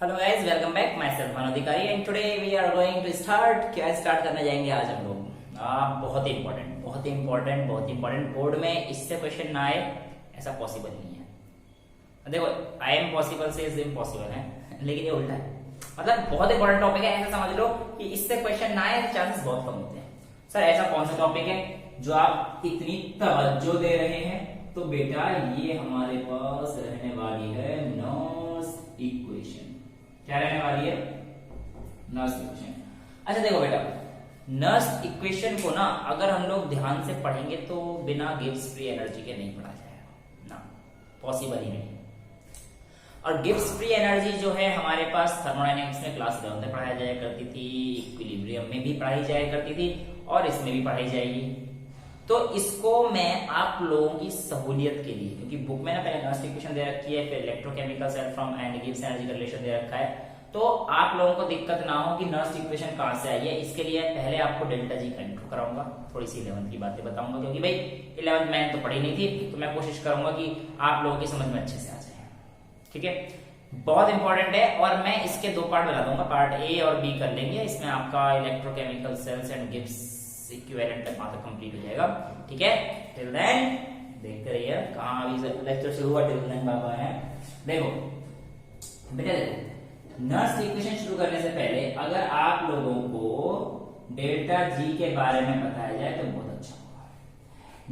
Hello guys, welcome back. Myself Manoj Adhikari and today we are going to start. क्या start करने जाएंगे आज हम लोग? बहुत इंपॉर्टेंट बोर्ड में इससे क्वेश्चन ना आए ऐसा पॉसिबल नहीं है। देखो, आई एम पॉसिबल से इज इम्पॉसिबल है, लेकिन ये उल्टा है। मतलब बहुत इंपॉर्टेंट टॉपिक है, ऐसा समझ लो कि इससे क्वेश्चन ना आए चांसेस बहुत कम होते हैं। सर ऐसा कौन सा टॉपिक है जो आप इतनी तवज्जो दे रहे हैं? तो बेटा ये हमारे पास रहने वाली है नॉस इक्वेशन। क्या रहने वाली है? Nernst equation. अच्छा देखो बेटा, नर्स इक्वेशन को ना अगर हम लोग ध्यान से पढ़ेंगे तो बिना गिब्स फ्री एनर्जी के नहीं पढ़ा जाएगा ना, पॉसिबल ही नहीं। और गिब्स फ्री एनर्जी जो है हमारे पास थर्मोडायनेमिक्स में क्लास 11 में पढ़ाई जाया करती थी, इक्विलिब्रियम में भी पढ़ाई जाया करती थी और इसमें भी पढ़ाई जाएगी। तो इसको मैं आप लोगों की सहूलियत के लिए, क्योंकि बुक में ना पहले नर्स इक्वेशन दे रखी है, फिर electrochemical cell from and Gibbs energy का रिलेशन दे रखा है, तो आप लोगों को दिक्कत ना हो कि नर्स इक्वेशन कहां से आई है, इसके लिए पहले आपको डेल्टा जी का इंट्रो कराऊंगा, थोड़ी सी 11th की बातें बताऊंगा, क्योंकि भाई 11th मैंने तो पढ़ी नहीं थी, तो मैं कोशिश करूंगा कि आप लोगों की समझ में अच्छे से आ जाए। ठीक है, बहुत इंपॉर्टेंट है और मैं इसके दो पार्ट बना दूंगा, पार्ट ए और बी कर लेंगे। इसमें आपका electrochemical cells and Gibbs equivalent तक मात्र कंप्लीट हो जाएगा। ठीक है, टिल देन देखते रहिए कहां अभी लेक्चर शुरू हुआ, टिल देन बाबा है। देखो बेटा, देखो नर्स इक्वेशन शुरू करने से पहले अगर आप लोगों को डेल्टा जी के बारे में बताया जाए तो बहुत अच्छा होगा।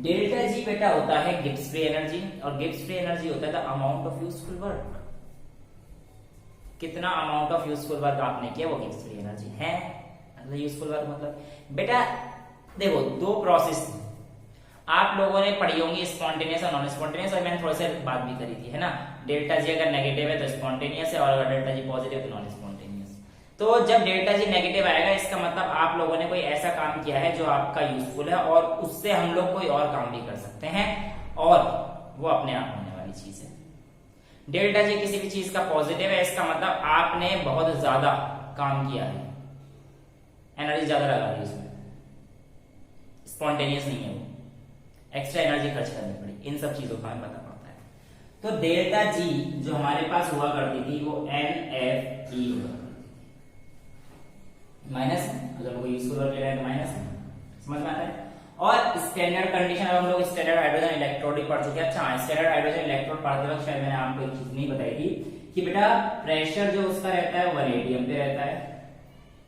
डेल्टा जी बेटा होता है गिब्स फ्री एनर्जी, और गिब्स फ्री एनर्जी होता है the amount of useful work. कितना अमाउंट ऑफ यूजफुल वर्क आपने किया वो गिब्स फ्री एनर्जी है। मतलब यूजफुल वर्क मतलब बेटा देखो दो प्रोसेस आप लोगों ने पढ़ी होंगी, स्पॉन्टेनियस और नॉन स्पॉन्टेनियस, और मैंने थोड़ी सी बात भी करी थी, है ना। डेल्टा जी अगर नेगेटिव है तो स्पॉन्टेनियस है, और अगर डेल्टा जी पॉजिटिव तो नॉन स्पॉन्टेनियस। तो जब डेल्टा जी नेगेटिव आएगा इसका मतलब आप लोगों ने कोई ऐसा काम किया है जो आपका यूजफुल है, और उससे हम लोग कोई और काम भी कर सकते हैं, और वो अपने आप होने वाली चीज है। डेल्टा जी किसी भी चीज का पॉजिटिव है, इसका मतलब आपने बहुत ज्यादा काम किया है, एनर्जी ज्यादा लगा दी उसमें। स्पॉन्टेनियस नहीं है, वो एक्स्ट्रा एनर्जी खर्च करनी पड़ी। इन सब चीजों का हमें पता पड़ता है। तो डेल्टा जी जो हमारे पास हुआ करती थी वो NFE हुआ माइनस है, अगर कोई यूजफुल वर्क ले रहा है तो माइनस है, समझ में आता है। और स्टैंडर्ड कंडीशन, अब हम लोग स्टैंडर्ड हाइड्रोजन इलेक्ट्रोड भी पढ़ चुके हैं। अच्छा, स्टैंडर्ड हाइड्रोजन इलेक्ट्रोड पढ़ते वक्त शायद मैंने आपको एक चीज नहीं बताई थी कि बेटा प्रेशर जो उसका रहता है 180 पे रहता है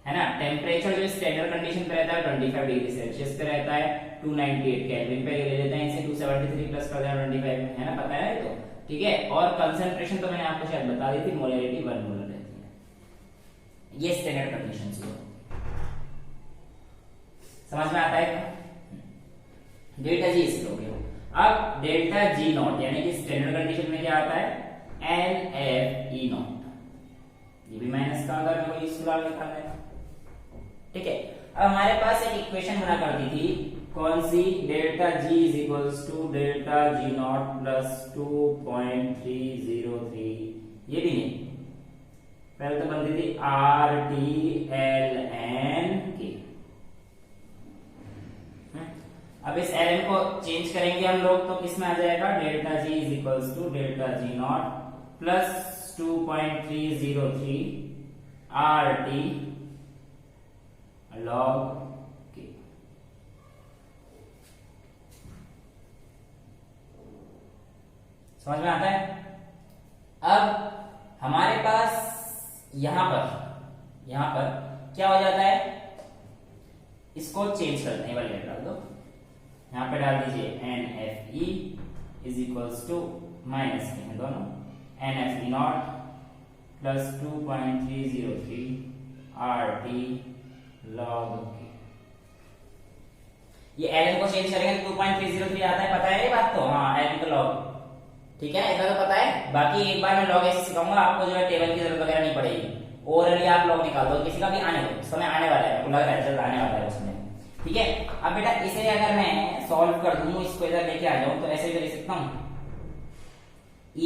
ना। टेम्परेचर जो स्टैंडर्ड कंडीशन पे रहता है 25 डिग्री सेल्सियस पे रहता है, 298 केल्विन पे ले लेते हैं इसे, 273 प्लस कर देना 25 है ना, पता है तो ठीक है। और कंसंट्रेशन तो मैंने आपको शायद बता दी थी, मोलैरिटी 1 मोलर रहती है। ये स्टैंडर्ड कंडीशंस हुआ, समझ में आता है क्या? डेल्टा जी इसके हो गया। अब डेल्टा जी नॉट यानी कि स्टैंडर्ड कंडीशन में क्या आता है? NFE नॉट, ये भी माइनस का अगर मैं कोई सुधार निकालना है। ठीक है, अब हमारे पास एक इक्वेशन बना करती थी, कौन सी? Delta G is equals to delta G not plus 2.303। ये भी नहीं, पहले तो बनती थी RTLN। अब इस ln को चेंज करेंगे हम लोग तो किस में आ जाएगा? Delta G is equals to delta G not plus 2.303 RT log K। समझ में आता है? अब हमारे पास यहां पर क्या हो जाता है? इसको चेंज करते हैं, वाले डाल दो, यहां पे डाल दीजिए NFE is equals to minus के हैं दोनों, NFE not plus 2.303 RT log K। ये ln को चेंज करेंगे तो 2.303 आता है, पता है ये बात तो? हाँ, ln का log, ठीक है, इतना तो पता है। बाकी एक बार मैं log ऐसे सिखाऊंगा आपको, जो है टेबल की जरूरत वगैरह नहीं पड़ेगी, ओरली आप log निकाल दो, किसी का भी आने दो, समय आने वाला है, लग रहा है जल्द आने वाला है उसमें। ठीक है, अब बेटा इसे अगर मैं सॉल्व कर दूं, इसको इधर लेके आ जाऊं तो ऐसे भी लिख सकता हूं, E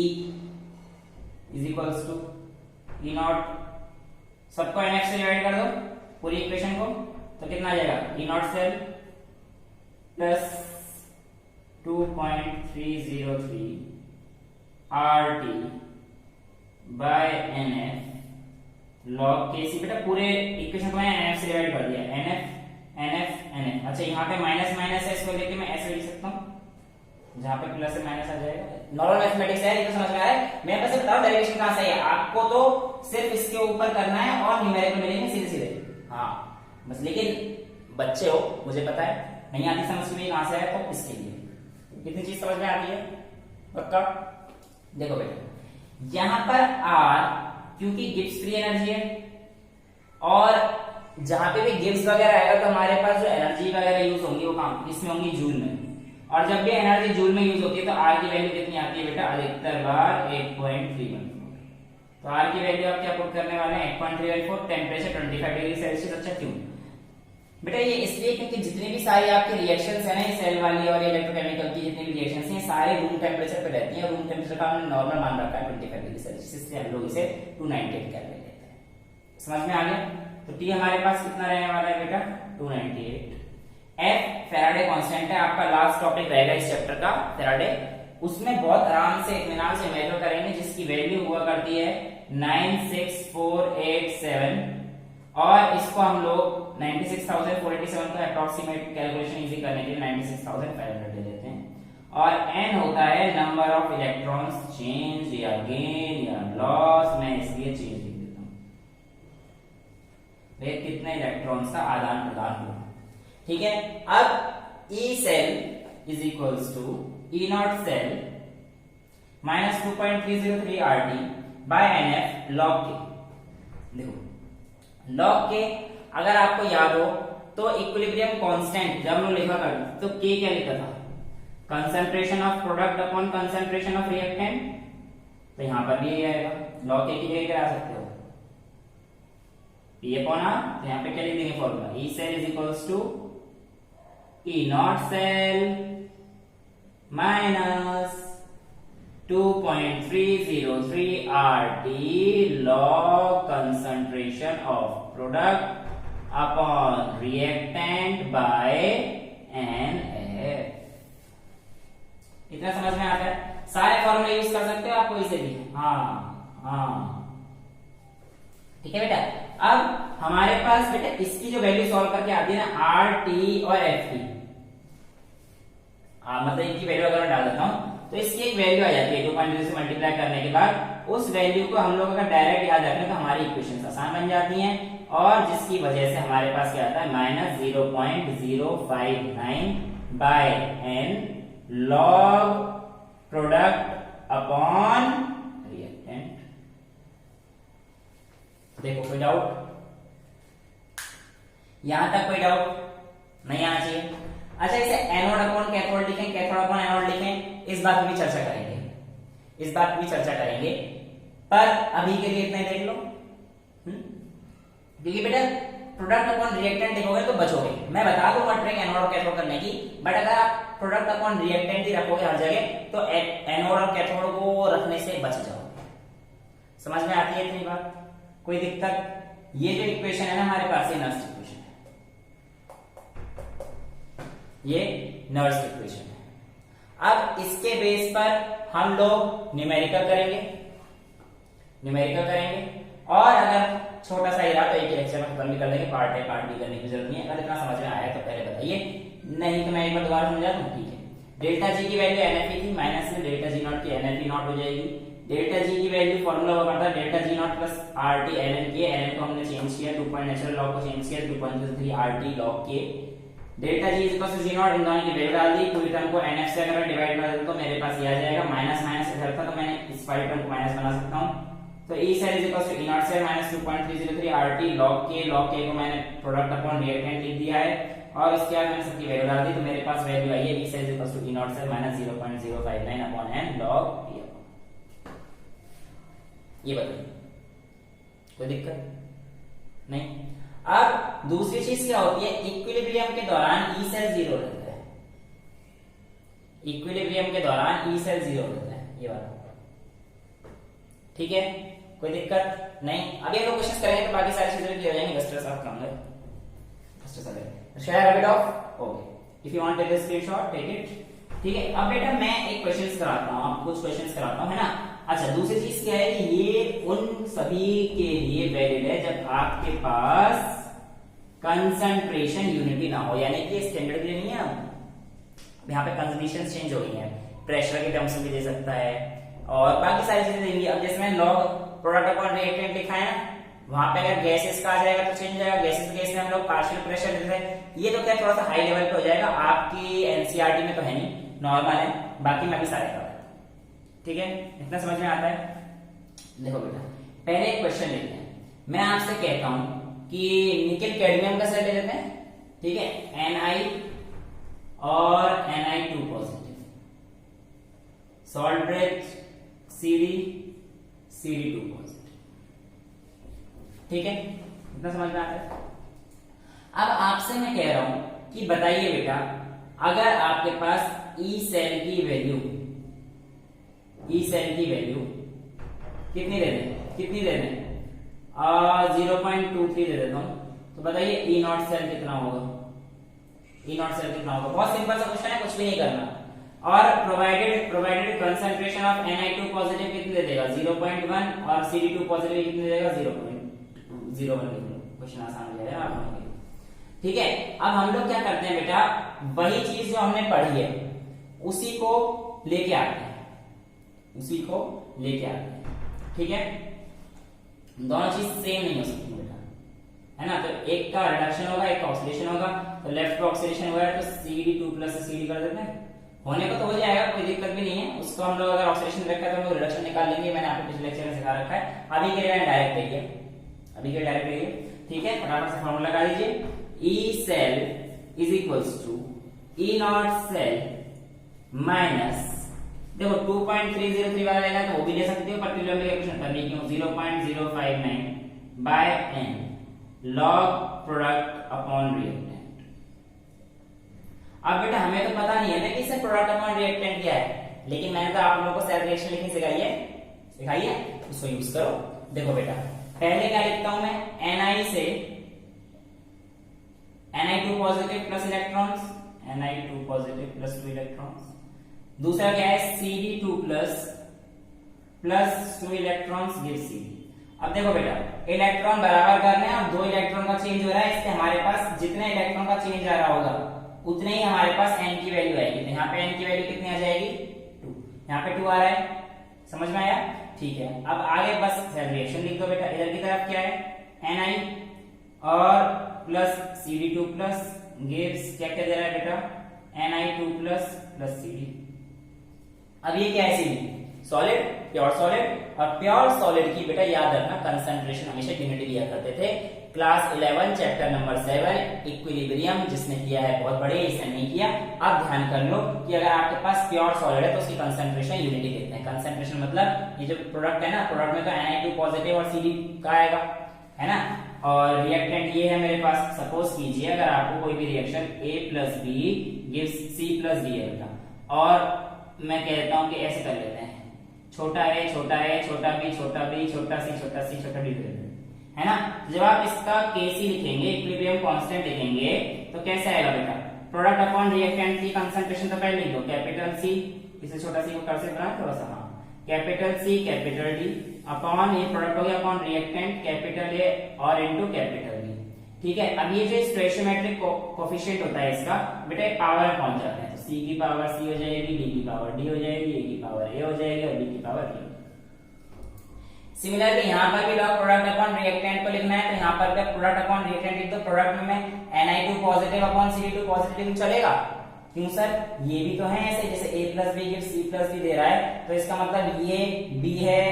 is equals to E not, सबको NF से डिवाइड कर दो पूरी इक्वेशन को, तो कितना आ जाएगा? E not cell plus 2.303 RT by NF log KC बेटा पूरे इक्वेशन को मैंने NF से डिवाइड कर दिया, NF। अच्छा यहाँ पे माइनस माइनस है, इसको लेके मैं ऐसे लिख सकता हूँ, जहाँ पे प्लस से माइनस आ जाएगा। नॉर्मल मैथमेटिक्स है, ये तो समझ में आ रहा है। मैं बस बताऊँ डेरिवेशन कहाँ से है, आपको तो सिर्फ इसके ऊपर करना है और न्यूमेरिकल मिलेंगे सीधे सीधे। हाँ बस, लेकिन बच्चे हो, मुझे पता है नहीं आती समझ में कहाँ से है, तो इसके लिए कितनी चीज समझ में आती है पक्का। देखो बेटा यहाँ पर R क्योंकि गिब्स फ्री एनर्जी है, और जहां पे भी गिब्स वगैरह आएगा तो हमारे पास जो एनर्जी वगैरह यूज होंगी वो काम इसमें होंगी जूल में, और जब भी एनर्जी जूल में यूज होती है तो आर की वैल्यू कितनी आती है बेटा, अधिकतर बार 8.314। तो आर की वैल्यू आप क्या पुट करने वाले हैं, 8.314, टेम्परेचर 25 डिग्री सेल्सियस। अच्छा क्यों बेटा, ये इसलिए क्योंकि जितनी भी सारी आपकी रिएक्शंस है ना, सेल वाली और इलेक्ट्रोकेमिकल की जितनी भी रिएक्शंस हैं सारे रूम टेम्परेचर पे रहती हैं। रूम टेम्परेचर का हमने नॉर्मल मान रखा है 25 डिग्री सेल्सियस, इसलिए हम लोग इसे 298 केल्विन लेते हैं। समझ में आ गया। तो टी हमारे पास कितना रहने वाला है बेटा, 298। एफ फैराडे कांस्टेंट है, आपका लास्ट टॉपिक रहेगा इस चैप्टर का फैराडे, उसमें बहुत आराम से इत्मीनान से मेजर करेंगे, जिसकी वैल्यू हुआ करती है 96487, और इसको हम लोग 96,487 को अप्रोक्सीमेट कैलकुलेशन इजी करने के लिए 96,500 ले लेते हैं, और n होता है नंबर ऑफ इलेक्ट्रॉन्स चेंज या गेन या लॉस, मैं इसलिए चेंज लिख देता हूं, वे कितने इलेक्ट्रॉन्स का आदान प्रदान हुआ। ठीक है, अब E cell is equals to E not cell minus 2.303 RT by NF log K। देखो log K अगर आपको याद हो तो इक्विलिब्रियम कांस्टेंट जब हम लोग लिखा करते तो K क्या लिखा था, concentration of product upon concentration of reactant, तो यहां पर भी यही आएगा। log K की जगह क्या आ सकते हो, P अपॉन R, तो यहां पे क्या लिख देंगे formula, E cell is equals to E not cell minus 2.303 RT log concentration of product upon reactant by NF। इतना समझ में आता है, सारे फॉर्मूले यूज कर सकते हो आप कोई से भी। हाँ ठीक है बेटा। अब हमारे पास बेटा इसकी जो वैल्यू सॉल्व करके आती है ना, आर टी और एफ टी, मतलब इनकी वैल्यू अगर मैं डाल देता हूं तो इसकी एक वैल्यू आ जाती है 2.0 से मल्टीप्लाई करने के बाद, उस वैल्यू को हम लोग अगर डायरेक्ट याद रखें तो हमारी इक्वेशन आसान बन जाती हैं, और जिसकी वजह से हमारे पास क्या आता है minus 0.059 by N log product upon reactant. देखो कोई डाउट, यहां तक कोई डाउट नहीं आना चाहिए। अच्छा, इसे एनोड अपॉन कैथोड लिखें, कैथोड अपॉन एनोड लिखें, इस बात पे भी चर्चा करेंगे, इस बात पे भी चर्चा करेंगे, पर अभी के लिए इतना ही देख लो। क्योंकि बेटा प्रोडक्ट अपॉन रिएक्टेंट लिखोगे तो बचोगे, मैं बता दूंगा ट्रिक एनोड और कैथोड करने की, बट अगर आप प्रोडक्ट अपॉन रिएक्टेंट ही रखोगे हर जगह तो एनोड और कैथोड को रखने से बच जाओगे। समझ में आती है इतनी बात, कोई दिक्कत? ये जो इक्वेशन है ना हमारे पास, ये नर्स इक्वेशन है, ये नर्स इक्वेशन है। अब इसके बेस पर हम लोग न्यूमेरिकल करेंगे, और अगर छोटा सा ही रहा तो एक ही लेक्चर में खत्म भी कर देंगे, पार्ट ए पार्ट बी करने की जरूरत नहीं है। अगर इतना समझ में आया तो पहले बताइए, नहीं तो मैं एक बार दोबारा समझा दूं। ठीक है, डेल्टा जी की वैल्यू एनएफ थी, माइनस में डेल्टा जी नॉट की एनएफ नॉट हो जाएगी। डेल्टा जी की वैल्यू फॉर्मूला हुआ करता है delta G not plus R T N N K, N N को हमने चेंज किया 2 पॉइंट नेचुरल लॉग को चेंज किया 2.3 R T log K. Delta G is equal to G not, इन दोनों की वैल्यू डाल दी, पूरी टर्म को एनएफ से अगर मैं डिवाइड कर देता तो मेरे पास ये आ जाएगा, माइनस माइनस इधर था तो मैंने इस वाली टर्म को माइनस बना सकता हूं। तो E cell is equal to E not cell minus 2.303 RT log K को मैंने प्रोडक्ट अपॉन रिएक्टेंट लिख दिया है, और इसके बाद मैंने सबकी वैल्यू डाल दी तो मेरे पास वैल्यू आई है E cell is equal to E not cell minus 0.059 upon n log P। ये बताइए, कोई दिक्कत नहीं? अब दूसरी चीज क्या होती है, इक्विलिब्रियम के दौरान E सेल 0 रहता है, इक्विलिब्रियम के दौरान E सेल 0 रहता है, ये वाला। ठीक है, कोई दिक्कत नहीं? अभी हम लोग क्वेश्चन करेंगे तो बाकी सारी चीजें क्लियर हो जाएंगी। स्ट्रेस ऑफ कम है, stress off share a bit of okay, if you want take a screenshot take it. ठीक है, अब बेटा मैं एक क्वेश्चंस कराता हूं, कुछ क्वेश्चंस कराता हूं, है ना? अच्छा, दूसरी चीज क्या है कि ये उन सभी के लिए वैलिड है जब आपके पास कंसंट्रेशन यूनिटी ना हो, यानी कि स्टैंडर्ड के लिए नहीं है। अब यहाँ पे कंसंट्रेशन चेंज हो गई है, प्रेशर के टर्म्स में भी दे सकता है और बाकी सारी चीजें देंगी। अब जैसे मैंने लॉग प्रोडक्ट अपॉन रिएक्टेंट लिखा है ना, वहां पे अगर गैसेस का आ जाएगा तो चेंज हो जाएगा। गैसेस केस में हम लोग पार्शियल प्रेशर देते हैं, ये तो क्या थोड़ा सा हाई लेवल पे हो जाएगा, आपकी एनसीईआरटी में तो है नहीं, नॉर्मल है, बाकी मैं भी सारे करता हूं। ठीक है, इतना समझ में आता है। देखो बेटा, पहले एक क्वेश्चन लेते हैं। मैं आपसे कहता हूं कि निकेल कैडमियम का सेल ले लेते हैं, ठीक है, Ni और Ni2 positive, salt breath Cd2 positive. ठीक है, इतना समझ में आता है। अब आपसे मैं कह रहा हूं कि बताइए बेटा, अगर आपके पास ई सेल की वैल्यू कितनी दे दें 0.23 दे देता हूं, तो बताइए ई नॉट सेल कितना होगा। बहुत सिंपल सा क्वेश्चन है, कुछ भी नहीं करना। और provided concentration of Ni2 positive कितनी दे देगा 0.1 और Cd2 पॉजिटिव कितनी दे देगा 0.01। क्वेश्चन आसान हो जाएगा आप लोगों के लिए। ठीक है, अब हम लोग क्या करते हैं बेटा, वही चीज जो हमने पढ़ी है उसी को लेके आते हैं, ठीक है। दोनों चीज सेम नहीं हो सकती बेटा, है ना। तो एक का रिडक्शन होगा, एक का ऑक्सीडेशन होगा। तो लेफ्ट का ऑक्सीडेशन हुआ है तो Cd2 प्लस Cd कर देते हैं, होने को तो हो जाएगा, कोई दिक्कत भी नहीं है। उसको हम लोग अगर ऑक्सीडेशन रखा है तो हम लोग रिडक्शन निकाल लेंगे, मैंने आपको पिछले लेक्चर में सिखा रखा है। अभी के लिए डायरेक्ट रहिए, ठीक है। फटाफट से फॉर्मूला लगा दीजिए, E cell is equals to E not cell minus, देखो 2.303 वाला लेना है तो वो भी ले सकते हो, पर्टिकुलर कैलकुलेशन करनी क्यों, 0.059 by n log product upon reactant. अब बेटा हमें तो पता नहीं है ना कि इससे प्रोडक्ट अपॉन रिएक्टेंट क्या है, लेकिन मैंने तो आप लोगों को सेल रिएक्शन लिखनी सिखाई है, उसको यूज करो। देखो बेटा, पहले क्या लिखता हूं मैं, Ni से Ni2 positive plus electrons, Ni2 positive plus 2 electrons. दूसरा क्या है Cd2 plus 2 electrons give Cd। अब देखो बेटा, इलेक्ट्रॉन बराबर करने हैं और 2 इलेक्ट्रॉन का चेंज हो रहा है, इससे हमारे पास जितने इलेक्ट्रॉन का चेंज आ रहा होगा उतने ही हमारे पास n की वैल्यू आएगी। तो यहाँ पे n की वैल्यू कितनी आ जाएगी 2, यहाँ पे 2 आ रहा है, समझ में आया। ठीक है, अब आगे बस सेल रिएक्शन लिख दो बेटा। इधर की तरफ क्या है Ni और प्लस Cd2 प्लस गिव्स क्या दे रहा है बेटा Ni2 प्लस Cd। अब ये क्या है Cd, सॉलिड, प्योर सॉलिड। और प्योर सॉलिड की बेटा याद रखना कंसंट्रेशन हमेशा यूनिट लिया करते थे। क्लास 11 चैप्टर नंबर 7 इक्विलिब्रियम जिसने किया है बहुत बड़े, इसने नहीं किया। अब ध्यान कर लो कि अगर आपके पास प्योर सॉलिड है तो उसकी कंसंट्रेशन यूनिटी देते हैं। कंसंट्रेशन मतलब ये जो प्रोडक्ट है ना, प्रोडक्ट में तो Ni2 पॉजिटिव और Cd का आएगा, है ना। और रिएक्टेंट ये है मेरे पास, सपोज कीजिए अगर आपको कोई भी reaction A plus B gives C plus D है बेटा, और मैं कहता हूं कि ऐसे कर लेते हैं, छोटा a छोटा b छोटा b छोटा c छोटा c छोटा d है ना। जब आप इसका Kc लिखेंगे, इक्विलिब्रियम कांस्टेंट लिखेंगे, तो कैसे आएगा बेटा, प्रोडक्ट अपॉन रिएक्टेंट की कंसंट्रेशन तो पहले लिख दो, कैपिटल C, इसे छोटा सी को कर्सर बना थोड़ा सा, हाँ, capital C capital D upon, ये प्रोडक्ट हो गया अपॉन रिएक्टेंट कैपिटल A और इनटू कैपिटल B। ठीक है, अब ये जो स्टोइचियोमेट्रिक कोएफिशिएंट होता है इसका बेटा पावर में पहुंच जाते हैं, तो C की पावर C हो जाएगी, D की पावर D हो जाएगी, A की पावर A हो जाएगी और B की पावर B। सिमिलरली यहाँ पर भी लॉग प्रोडक्ट अपॉन रिएक्टेंट को लिखना है, तो यहाँ पर प्रोडक्ट अपॉन रिएक्टेंट लिख दो। प्रोडक्ट में Ni2 positive upon Cd2 positive चलेगा, क्यों सर, ये भी तो है ऐसे, जैसे A plus B give C plus D दे रहा है, तो इसका मतलब ये B है,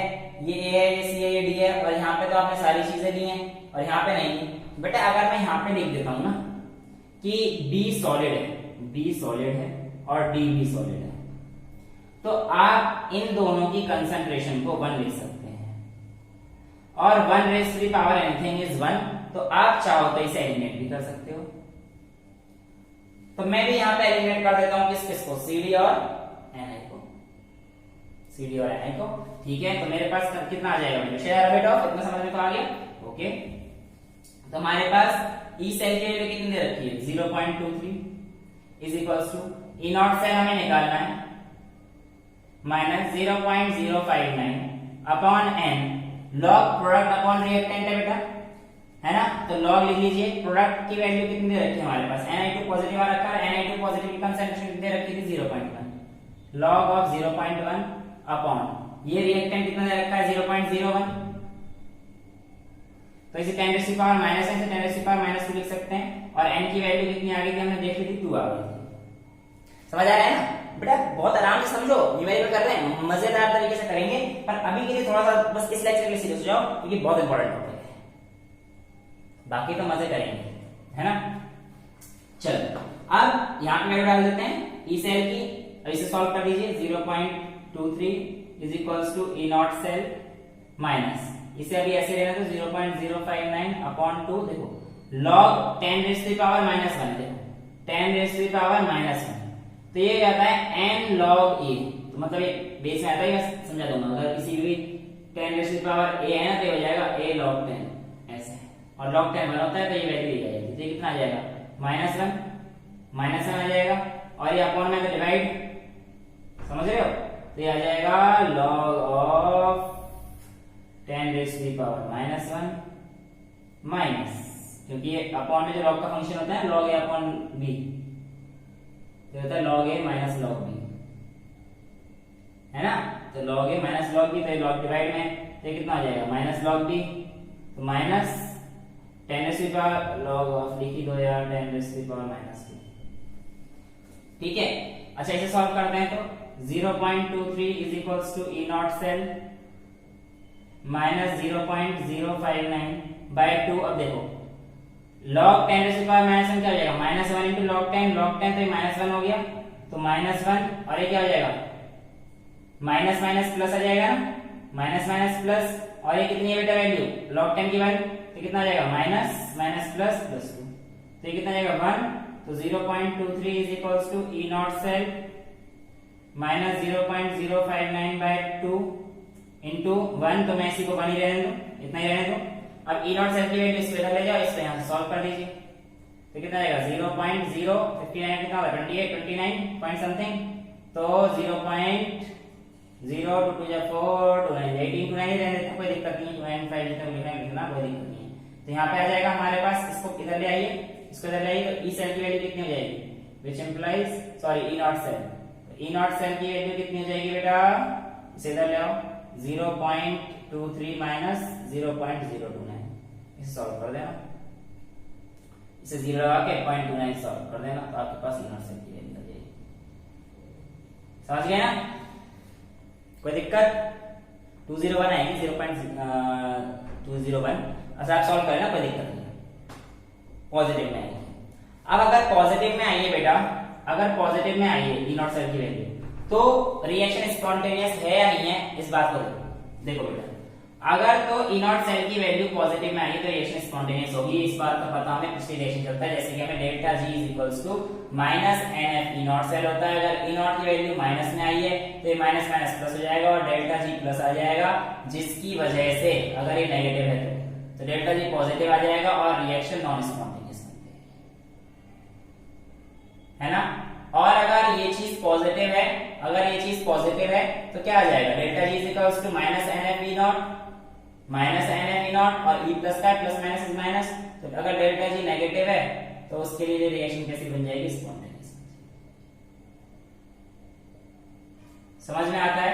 ये A है, ये C है, ये D है, और यहाँ पे तो आपने सारी चीजें ली हैं और यहाँ पे नहीं। बेटा अगर मैं यहाँ पे लिख देता हूँ ना कि B सॉलिड है और D भी सॉलिड है, तो आप इन दोनों की कंसंट्रेशन को 1 लिख सकते हैं, और 1 raise to the power anything is 1, तो आप चाहो तो इसे एलिमिनेट भी कर सकते हो। तो मैं भी यहाँ पे एलिमिनेट कर देता हूँ किसको, CD और Ni को, ठीक है। तो मेरे पास कितना आ जाएगा, शेयर बिट ऑफ, इतना समझ में तो आ गया, ओके। तो हमारे पास ई सेल की वैल्यू कितनी दे रखी है 0.23 is equals to E not cell हमें निकालना है, minus 0.059 upon n log product upon reactant है बेटा, है ना। तो लॉग लिख लीजिए, प्रोडक्ट की वैल्यू कितनी दे रखी है हमारे पास, Na2 पॉजिटिव आ रखा है, Na2 पॉजिटिव की कंसंट्रेशन कितनी दे रखी थी 0.1, लॉग ऑफ 0.1 अपॉन ये रिएक्टेंट कितना दे रखा है 0.01, तो इसे 10 raise to power minus n से 10 रेज़ टू पावर माइनस 2 लिख सकते हैं, और n की वैल्यू कितनी आ गई थी हमने देख ली थी 2 आ गई थी। समझ आ रहा है ना बेटा, बहुत आराम से समझो, न्यूमेरिकल कर रहे हैं, मजेदार तरीके से करेंगे, पर अभी के लिए थोड़ा सा बस इस लेक्चर के लिए सीरियस हो जाओ क्योंकि बहुत इंपॉर्टेंट टॉपिक है, बाकी तो मजे करेंगे, है ना। चलो अब यहाँ पे वैल्यू डाल देते हैं ई सेल की, अब इसे सॉल्व कर दीजिए, 0.23 is equals to E not cell minus, इसे अभी ऐसे लेना तो 0.059 अपॉन 2, देखो log 10 raise to power minus 1, देखो 10 रेज़ टू पावर माइनस 1, तो ये आता है n log a, तो मतलब ये बेस में आता है, मैं समझा दूंगा, अगर किसी भी 10 रेज़ टू पावर a है ना तो ये हो जाएगा a log 10 ऐसे, और log 10 1 होता है तो ये वैल्यू दी जाएगी, तो ये कितना आ जाएगा -1 आ जाएगा, और ये अपॉन में डिवाइड, समझ रहे हो, तो ये आ जाएगा log of 10 raise to power -1 minus, क्योंकि ये अपॉन में जो log का फंक्शन होता है log a अपॉन b, तो होता है log a minus log b, है ना, तो log a minus log b, तो log डिवाइड में तो कितना आ जाएगा माइनस log b, तो minus 10 raise to power log of लिख ही दो यार 10 रेज़ टू पावर माइनस 2, ठीक है। अच्छा इसे सॉल्व करते हैं, तो 0.23 is equals to E not cell minus 0.059 by 2, अब देखो log 10 raise to power minus 1 क्या हो जाएगा, -1 इंटू log 10 तो ये -1 हो गया, तो -1 और ये क्या हो जाएगा माइनस माइनस प्लस आ जाएगा ना, माइनस माइनस प्लस, और ये कितनी है बेटा वैल्यू log 10 की वैल्यू, तो कितना आ जाएगा माइनस माइनस प्लस प्लस 2, तो ये कितना आ जाएगा 1, तो 0.23 is equals to E not cell minus 0.059 by 2 into 1, तो मैं इसी को 1 ही रहने दूं, इतना ही रहने दूं। अब ई नॉट सेल की वैल्यू इस पे ले जाओ, इसको यहां से सॉल्व कर दीजिए, तो कितना आएगा 0.059 कितना होगा 29 पॉइंट समथिंग, तो 0.0 टू 4 टू 9 18 टू 9 ही रहने देते, कोई दिक्कत नहीं है, 295 तक लिखना कोई दिक्कत नहीं है। तो यहाँ पे आ जाएगा हमारे पास, इसको इधर ले आइए, इसको इधर ले आइए, तो ई सेल की वैल्यू कितनी हो जाएगी, which implies sorry E not cell, E not cell की वैल्यू कितनी हो जाएगी बेटा, इसे इधर ले आओ 0.23 माइनस 0.029, इसे सॉल्व कर देना, इसे 0 लगा के 0.29 सॉल्व कर देना, तो आपके पास ई नॉट सेल की वैल्यू आ जाएगी। समझ गए ना, कोई दिक्कत, 201 आएगी 0.201, अच्छा आप सॉल्व करें ना, कोई दिक्कत नहीं, पॉजिटिव में आएगी। अब अगर पॉजिटिव में आइए बेटा, अगर पॉजिटिव में आइए ई नॉट सेल की वैल्यू, तो रिएक्शन स्पॉन्टेनियस है या नहीं है, इस बात को देखो बेटा, अगर तो ई नॉट सेल की वैल्यू पॉजिटिव में आई तो रिएक्शन स्पॉन्टेनियस होगी, इस बात का पता हमें पिछले रिएक्शन चलता है, जैसे कि हमें delta G is equals to minus NF E not cell होता है, अगर ई नॉट की वैल्यू माइनस में आई है तो ये माइनस माइनस प्लस हो जाएगा और डेल्टा जी प्लस आ जाएगा, जिसकी वजह से अगर ये नेगेटिव है तो डेल्टा जी पॉजिटिव आ जाएगा और रिएक्शन नॉन स्पॉन्टेनियस है ना। और अगर ये चीज पॉजिटिव है, अगर ये चीज पॉजिटिव है तो क्या आ जाएगा, delta G is equals to minus NF E not और ई प्लस का प्लस माइनस इज माइनस, तो अगर डेल्टा जी नेगेटिव है तो उसके लिए रिएक्शन कैसी बन जाएगी, स्पॉन्टेनियस। समझ में आता है,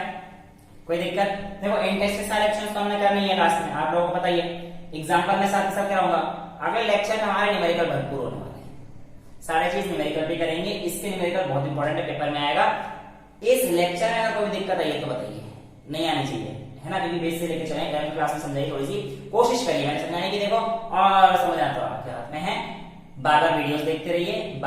कोई दिक्कत देखो, इंटेस्ट के सारे एक्शंस तो हमने करनी है लास्ट में, आप लोगों को पता ही है, एग्जांपल में साथ साथ कराऊंगा, अगले लेक्चर में हमारे न्यूमेरिकल भरपूर होने वाले हैं, सारे चीज न्यूमेरिकल भी करेंगे, इसके न्यूमेरिकल बहुत इंपॉर्टेंट है, पेपर में आएगा। इस लेक्चर में अगर कोई दिक्कत आई है तो बताइए, नहीं आनी चाहिए, है ना, क्योंकि बेस से लेके चलें, 11वीं क्लास में समझाइए, थोड़ी सी कोशिश करिए मैंने समझाने की, देखो और समझ आता तो आपके हाथ में है, बार बार वीडियोस देखते रहिए।